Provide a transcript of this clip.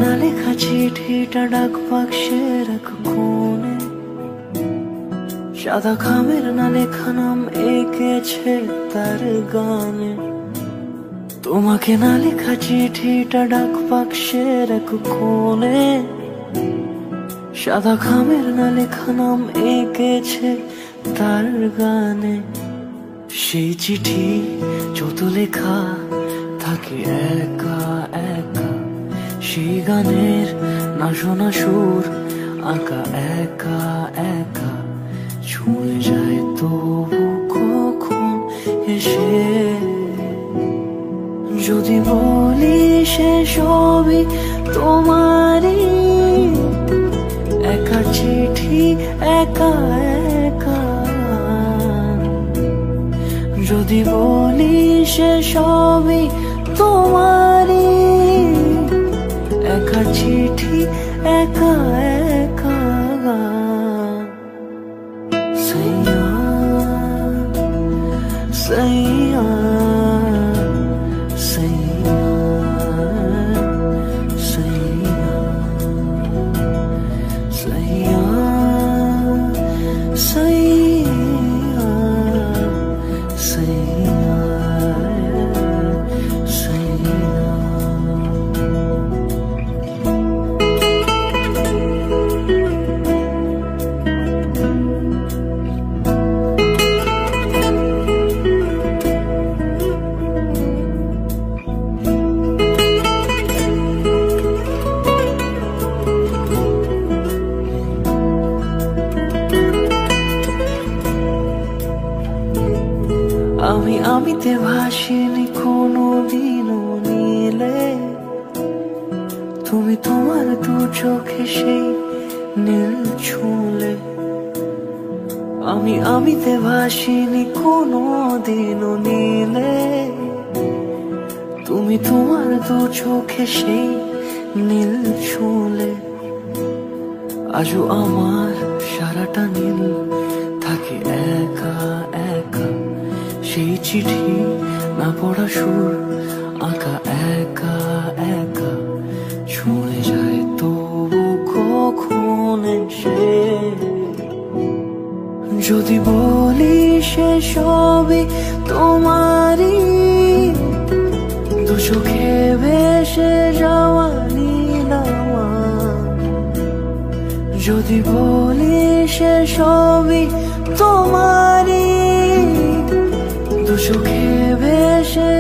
না লেখা চিঠিটা ডাক বাক্সের এক কোণে, সাদা খামের না লেখা নাম এঁকেছে তার গানে। তোমাকে না লেখা চিঠিটা ডাক বাক্সের এক কোণে, সাদা খামের না লেখা নাম এঁকেছে তার গানে। সেই চিঠি যত লেখা থাকে একা একা, সেই গানের না শোনা সুর আঁকা একা একা, ছুঁয়ে যায় তবু কখন এসে। যদি বলি সে সবই তোমারই, একা চিঠি একা একা। যদি বলি সে সবই তোমারই, একা চিঠি একা একা। সাইয়া সাইয়া সাইয়া সাইয়া সাইয়া সাইয়া সাইয়া সাইয়া। আমিতে ভাসিনি কোনো দিনও নীলে, তুমি তোমার দু চোখে সেই নীল ছুঁলে। আমিতে ভাসিনি কোনো দিনও নীলে, তুমি তোমার দু চোখে সেই নীল ছুঁলে। আজও আমার সারাটা নীল থাকে একা একা, সেই চিঠি না পড়া সুর আঁকা একা একা, ছুঁয়ে যায় তবু কখন এসে। যদি বলি সে সবই তোমারই, দু চোখে ভেসে যাওয়া নীলামা। যদি বলি সে সবই তোমারই, দু চোখে ভেসে